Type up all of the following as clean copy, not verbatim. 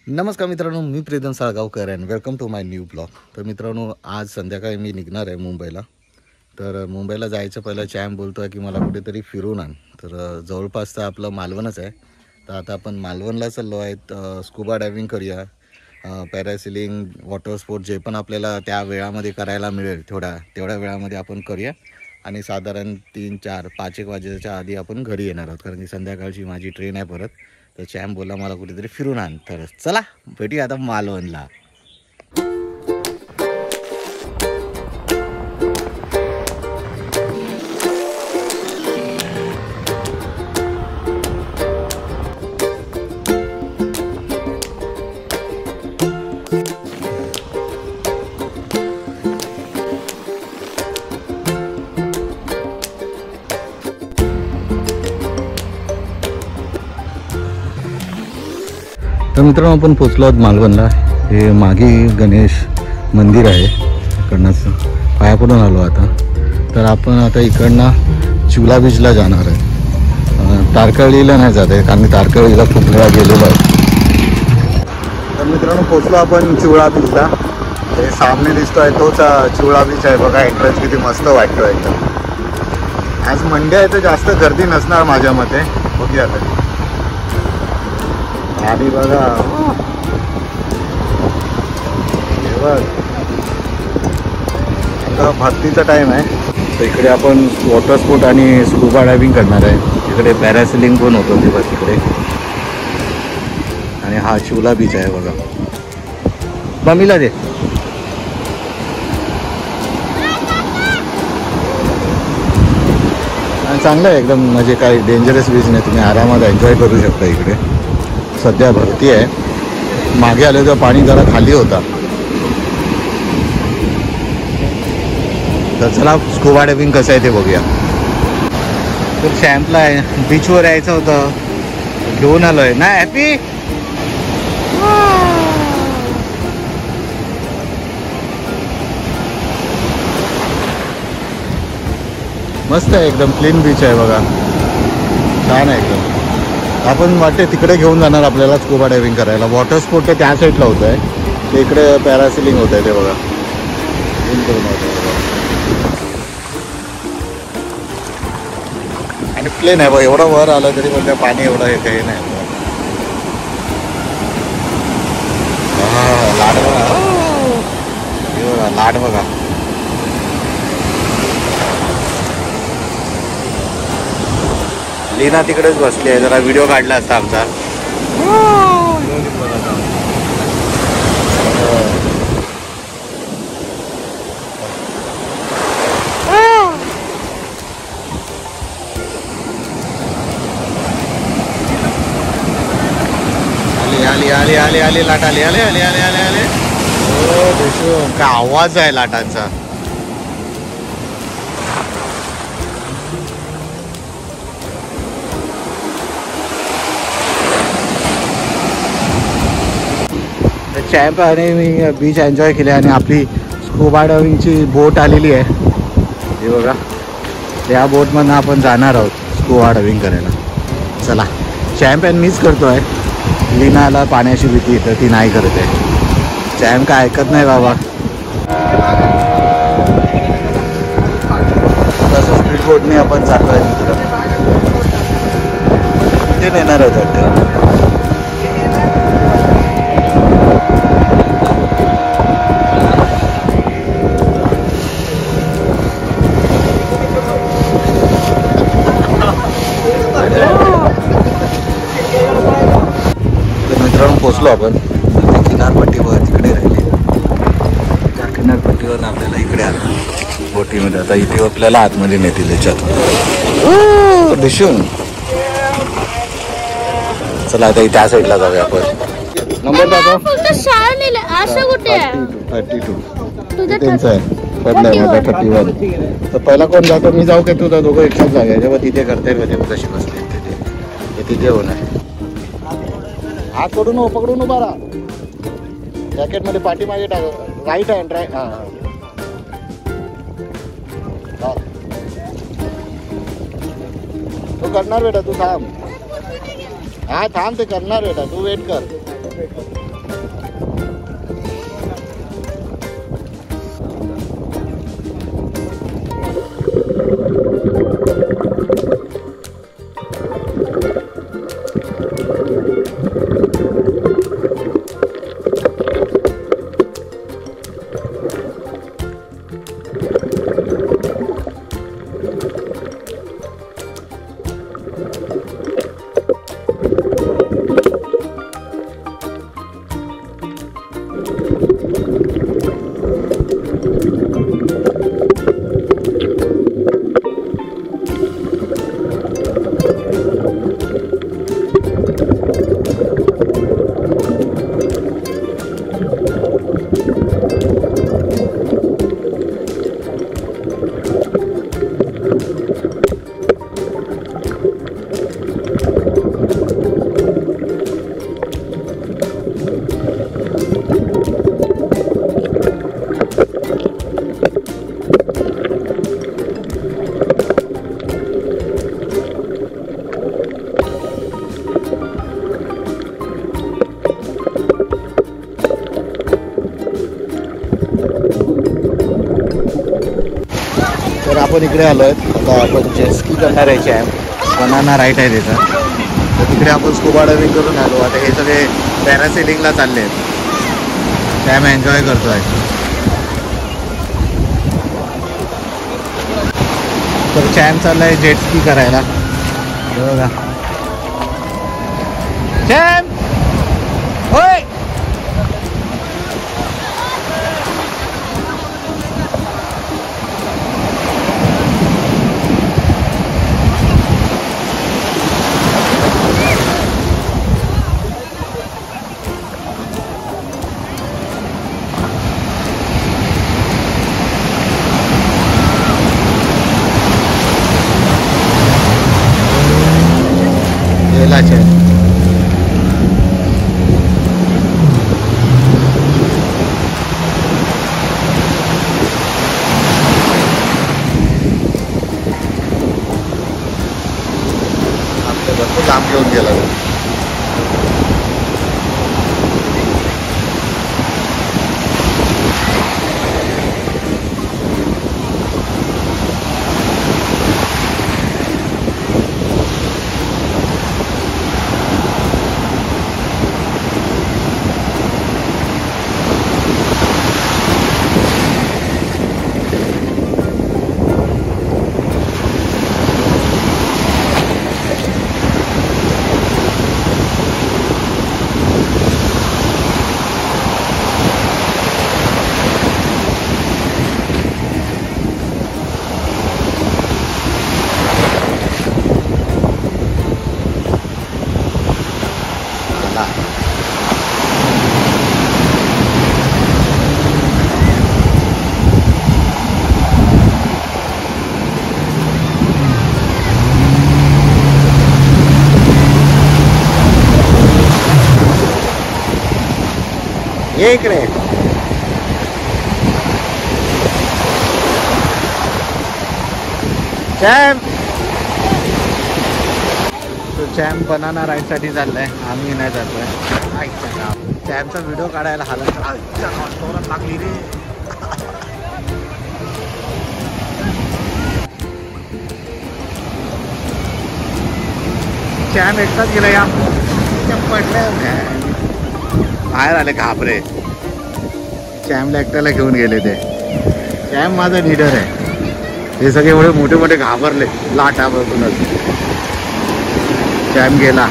नमस्कार मित्रांनो, मी Pritam Salgaonkar and welcome to my new blog. तर मित्रांनो, आज संध्याकाळी मी निघणार आहे मुंबईला. तर मुंबईला जायचं पहिलं चॅम्प बोलतो आहे की मला कुठेतरी फिरून आण. तर जवळपास तर आपलं मालवणच आहे. तर आता आपण मालवणला चाललो आहेत. स्कुबा डायव्हिंग करूया, पॅरासिलिंग, वॉटर स्पोर्ट जे पण आपल्याला त्या वेळामध्ये करायला मिळेल तेवढ्या वेळामध्ये आपण करूया. आणि साधारण 3, 4, 5 एक वाजेच्या आधी आपण घरी येणार आहोत, कारण की संध्याकाळची माझी ट्रेन आहे परत. तर चॅम्प बोलला मला कुठेतरी फिरून आण. तर चला भेटूया आता मालवणला. तर मित्रांनो, आपण पोचलो आहोत मालवणला. हे मागे गणेश मंदिर आहे, इकडनंच पाया पडून आलो आता. तर आपण आता इकडनं चिवला बीचला जाणार आहे. तारकर्लीला नाही जात आहे, कारण मी तारकर्लीला खूप वेळा गेलेलो आहे. तर मित्रांनो, पोचलो आपण चिवळा बीचला. हे सामने दिसतोय तोच चिवळा बीच आहे. बघा एंट्रन्स किती मस्त वाटतो एकदम. आज मंडे आहे तर जास्त गर्दी नसणार माझ्या मते. बघूया आता. आधी बघा आता भरतीचा टाईम आहे. तर इकडे आपण वॉटर स्पोर्ट आणि स्कुबा डायव्हिंग करणार आहे. इकडे पॅरासिलिंग पण होतं तेव्हा तिकडे. आणि हा चिवला बीच आहे बघा. मम्मीला दे. चांगलं आहे एकदम, म्हणजे काही डेंजरस बीच नाही. तुम्ही आरामात एन्जॉय करू शकता. इकडे सध्या भरती आहे. मागे आले तर पाणी जरा खाली होता. तर चला स्कुबा डायव्हिंग कसं आहे ते बघूया. तर चॅम्पला आहे, बीचवर यायचं होतं, घेऊन आलोय ना. हॅपी मस्त आहे एकदम. क्लीन बीच आहे बघा, छान आहे एकदम. आपण वाटते तिकडे घेऊन जाणार आपल्याला स्कुबा डायव्हिंग करायला. वॉटर स्पोर्ट ते त्या साईडला होत आहे, ते इकडे पॅरासिलिंग होत आहे ते बघा. आणि प्लेन आहे बघा. एवढं वर आलं तरी पण त्या पाणी एवढं हे काही नाही. लाट बघा, लाट बघा. लीना तिकडेच बसली आहे. जरा व्हिडिओ काढला असता आमचा. आली आली आली आली लाट आली. आले आले आले आले आले. का आवाज आहे लाटांचा. चॅम्प आणि मी बीच एन्जॉय केले. आणि आपली स्कुबा डायव्हिंगची बोट आलेली आहे, हे बघा. त्या बोटमधून आपण जाणार आहोत स्कुबा डायव्हिंग करायला. चला. चॅम्प आणि मीच करतो आहे. लीनाला पाण्याची भीती तर ती नाही करत आहे. चॅम्प काय ऐकत नाही बाबा. तसं स्पीड बोटने आपण जातो आहे तिकडं. ते नेणार आहोत वाटतं. पोचलो आपण. किनारपट्टीवर तिकडे राहिले. त्या किनारपट्टीवर आपल्याला इकडे आलं बोटीमध्ये. आता इथे आपल्याला आतमध्ये नेतील त्याच्यात दिसून. चला आता त्या साईडला जाऊया आपण. नंबर दाखव. 32 त्यांचा आहे. पडलाय माझा 31. तर पहिला कोण जातो, मी जाऊ का तुझा? दोघं एकसाथ जाऊया. जेव्हा तिथे करता येईल कशी बसते तिथे होणार. हात पकडून उभा राहा. जॅकेटमध्ये पाठीमागे टाक. Right hand right. हां तो करणार बेटा, तू थांब. हा थांब, ते करणार बेटा, तू वेट कर. तर आपण इकडे आलो आहे. आता आपण जेस्की करणार आहे. चॅम्प बनाना राईट आहे त्याचा. तर तिकडे आपण स्कुबा डायव्हिंग करून आलो. आता हे सगळे पॅरासेलिंगला चालले आहेत. चॅम्प एन्जॉय करतो आहे. तर चॅम्प चालला आहे जेटस्की करायला. बघा चॅम्प होय. भरपूर लांब घेऊन गेला. ये इकडे चॅम्प. तो चॅम्प बनाना राईड साठी चाललाय. आम्ही नाही जातोय. चॅम्पचा व्हिडिओ काढायला हालत लागली रे. चॅम्प एकटाच गेला. या पडल्या बाहेर आले घाबरे. चॅम्पला एकट्याला घेऊन गेले ते. चॅम्प माझा लीडर आहे. हे सगळे एवढे मोठे मोठे घाबरले लाटा बघूनच. चॅम्प गेला.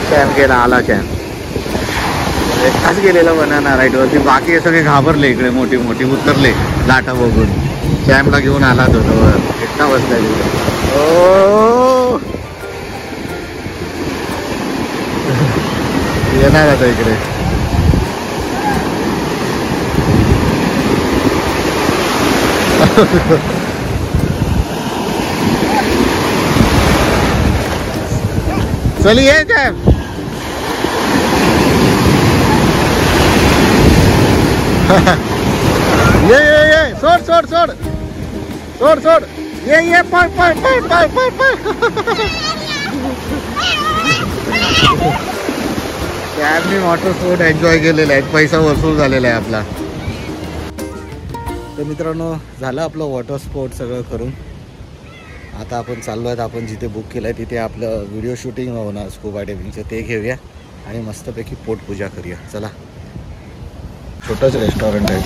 चॅम्प गेला. आला चॅम्प एकटाच गेलेला बनाना राईड वरती. बाकी सगळे घाबरले इकडे. मोठी मोठी उतरले लाटा बघून. चॅम्पला घेऊन आला तो वर. एकटा बसला तिकडे. ओ येणार आता इकडे. चलिए काय ये सोड सोड सोड सोड सोड ये पळ पळ पळ पळ पळ पळ. कॅबनी वॉटर स्पोर्ट एन्जॉय केलेला आहे, पैसा वसूल झालेला आहे आपला. तर मित्रांनो झालं आपलं वॉटर स्पोर्ट सगळं करून. आता आपण चाललो आहेत, आपण जिथे बुक केलं आहे तिथे आपलं व्हिडिओ शूटिंग होणार स्कुबा डायव्हिंगचं, ते घेऊया आणि मस्तपैकी पोटपूजा करूया. चला. छोटंच रेस्टॉरंट आहे.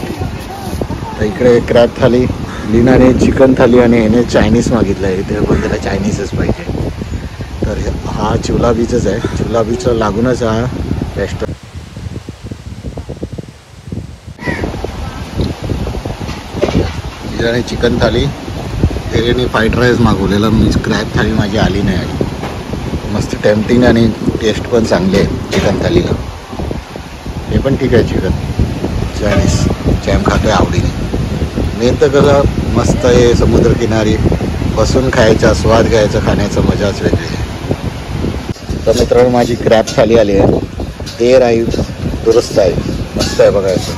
तर इकडे क्रॅब थाली, लीनाने चिकन थाली आणि ह्याने चायनीज मागितलं आहे. इथे पण त्याला चायनीजच पाहिजे. तर हा चिवला बीचच आहे, चिवला बीचला लागूनच हा रेस्टॉरंट. तिच्याने चिकन थाली, त्याने फ्राईड राईस मागवलेला. मी क्रॅब थाली माझी आली नाही आली. मस्त टेम्पटिंग आणि टेस्ट पण चांगली आहे चिकन थालीला. हे पण ठीक आहे चिकन. चायनीज चॅम खातोय आवडीने. मेन तर कसं मस्त आहे, समुद्रकिनारी बसून खायचा स्वाद घ्यायचा, खाण्याचा मजाच वेगळी आहे. तर मित्रांनो माझी क्रॅब थाली आली आहे. ते राई दुरुस्त आहे, मस्त आहे बघायचं.